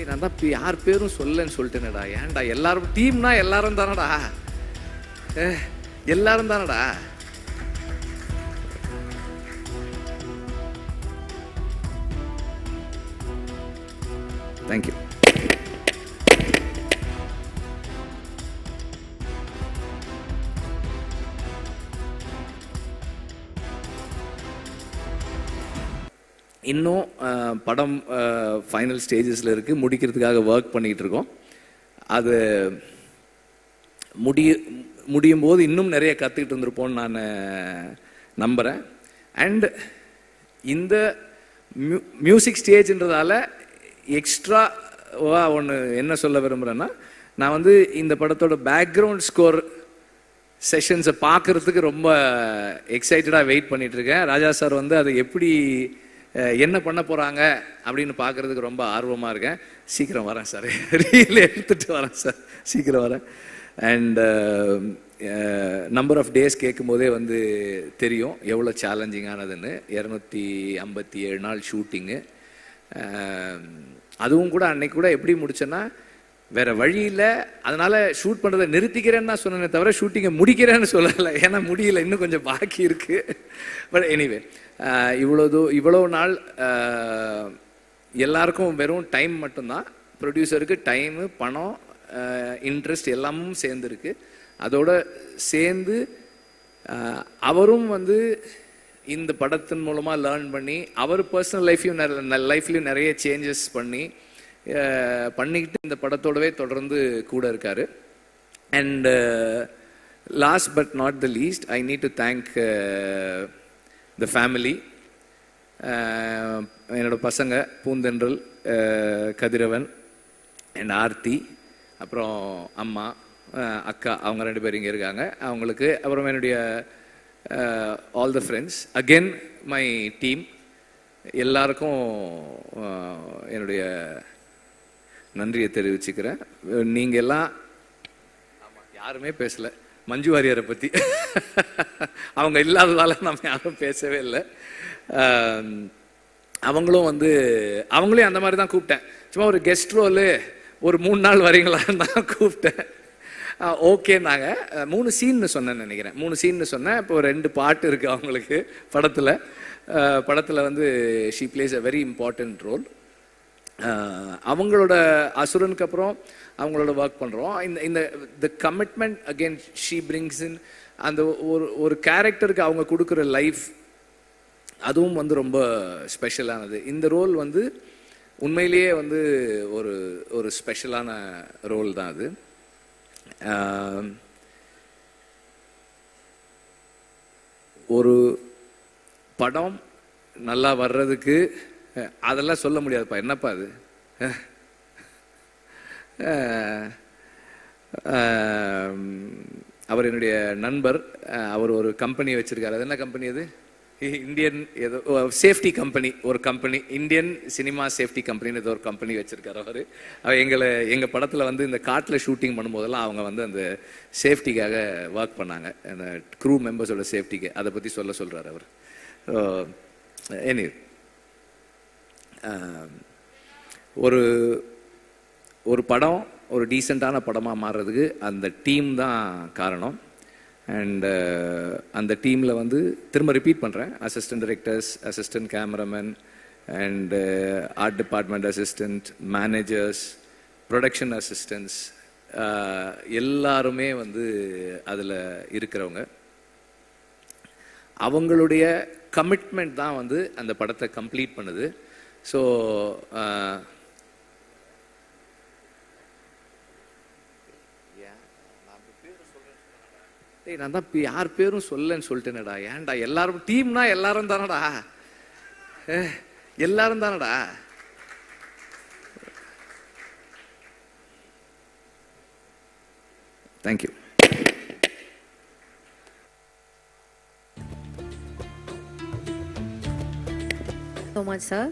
நான் தான் யார் பேரும் சொல்லன்னு சொல்லிட்டேனடா. ஏன்டா எல்லாரும் டீம்னா எல்லாரும் தானடா, எல்லாரும் தானடா. தேங்க்யூ. இன்னும் படம் ஃபைனல் ஸ்டேஜஸில் இருக்குது, முடிக்கிறதுக்காக ஒர்க் பண்ணிகிட்டு இருக்கோம். அது முடியும் போது இன்னும் நிறைய கற்றுக்கிட்டு இருந்திருப்போம்னு நான் நம்புகிறேன். அண்ட் இந்த மியூசிக் ஸ்டேஜ்ன்றதால எக்ஸ்ட்ராவாக ஒன்று என்ன சொல்ல விரும்புகிறேன்னா, நான் வந்து இந்த படத்தோட பேக்ரவுண்ட் ஸ்கோர் செஷன்ஸை பார்க்குறதுக்கு ரொம்ப எக்ஸைட்டடாக வெயிட் பண்ணிகிட்ருக்கேன். ராஜா சார் வந்து அதை எப்படி என்ன பண்ண போகிறாங்க அப்படின்னு பார்க்குறதுக்கு ரொம்ப ஆர்வமாக இருக்கேன். சீக்கிரம் வரேன் சார், ரீல் எடுத்துகிட்டு வரேன் சார், சீக்கிரம் வரேன். அண்ட் நம்பர் ஆஃப் டேஸ் கேட்கும் போதே வந்து தெரியும் எவ்வளோ சேலஞ்சிங்கானதுன்னு. 257 நாள் ஷூட்டிங்கு. அதுவும் கூட அன்னைக்கு கூட எப்படி முடிச்சேன்னா, வேற வழி இல்லை, அதனால ஷூட் பண்ணுறதை நிறுத்திக்கிறேன்னு தான் சொன்னேனே தவிர ஷூட்டிங்கை முடிக்கிறேன்னு சொல்லலை. ஏன்னா முடியல, இன்னும் கொஞ்சம் பாக்கி இருக்கு. பட் எனிவே, இவ்வளோ நாள் எல்லாருக்கும் வெறும் டைம் மட்டும்தான். ப்ரொடியூசருக்கு டைமு, பணம், இன்ட்ரெஸ்ட் எல்லாமும் சேர்ந்துருக்கு. அதோட சேர்ந்து அவரும் வந்து இந்த படத்தின் மூலமாக லேர்ன் பண்ணி அவர் பர்சனல் லைஃப்லையும் நிறைய சேஞ்சஸ் பண்ணிக்கிட்டு இந்த படத்தோடவே தொடர்ந்து கூட இருக்காரு. And last but not the least, I need to thank the family. என்னோட பசங்க பூந்தென்றல், கதிரவன் அண்ட் ஆர்த்தி, அப்புறம் அம்மா, அக்கா, அவங்க 2 பேர் இங்கே இருக்காங்க. அவங்களுக்கு அப்புறம் என்னுடைய all the friends, again my team, எல்லாருக்கும் என்னுடைய நன்றியை தெரிவிச்சுக்கிறேன். நீங்கள் எல்லாம் யாருமே பேசலை மஞ்சு வாரியரை பற்றி. அவங்க இல்லாததால நம்ம யாரும் பேசவே இல்லை. அவங்களையும் அந்த மாதிரி தான் கூப்பிட்டேன். சும்மா ஒரு கெஸ்ட் ரோலு ஒரு 3 நாள் வரீங்களான்னு தான் கூப்பிட்டேன். ஓகே, நாங்கள் 3 சீன்னு சொன்னேன்னு நினைக்கிறேன். 3 சீன்னு சொன்னேன். இப்போ 2 பாட்டு இருக்குது அவங்களுக்கு படத்தில் வந்து she plays a very important role. அவங்களோட அசுரனுக்கு அப்புறம் அவங்களோட ஒர்க் பண்ணுறோம். இந்த the commitment again she brings in, அந்த ஒரு கேரக்டருக்கு அவங்க கொடுக்குற லைஃப், அதுவும் வந்து ரொம்ப ஸ்பெஷலானது. இந்த ரோல் வந்து உண்மையிலேயே வந்து ஒரு ஸ்பெஷலான ரோல் தான் அது. ஒரு படம் நல்லா வர்றதுக்கு அதெல்லாம் சொல்ல முடியாதுப்பா. என்னப்பா அது, அவர் என்னுடைய நண்பர். அவர் ஒரு கம்பெனி வச்சிருக்காரு. அது என்ன கம்பெனி அது? இந்தியன் ஏதோ சேஃப்டி கம்பெனி, ஒரு கம்பெனி, இந்தியன் சினிமா சேஃப்டி கம்பெனின்னு ஏதோ ஒரு கம்பெனி வச்சிருக்காரு அவர். எங்கள் படத்தில் வந்து இந்த காட்டில் ஷூட்டிங் பண்ணும்போதெல்லாம் அவங்க வந்து அந்த சேஃப்டிக்காக ஒர்க் பண்ணாங்க, அந்த க்ரூ மெம்பர்ஸோட சேஃப்டிக்கு. அதை பற்றி சொல்கிறார் அவர். ஒரு படம் ஒரு டீசெண்டான படமாக மாறுறதுக்கு அந்த டீம் தான் காரணம். அண்ட் அந்த டீமில் வந்து திரும்ப ரிப்பீட் பண்ணுறேன், assistant directors, assistant cameraman and art department assistant, managers, production assistants, எல்லாருமே வந்து அதில் இருக்கிறவங்க. அவங்களுடைய கமிட்மெண்ட் தான் வந்து அந்த படத்தை கம்ப்ளீட் பண்ணுது. ஸோ நான் தான் யார் பேரும் சொல்லன்னு சொல்லிட்டேனடா. ஏன்டா எல்லாரும் டீம்னா எல்லாரும் தானடா, எல்லாரும் தானடா. Thank you so much, sir.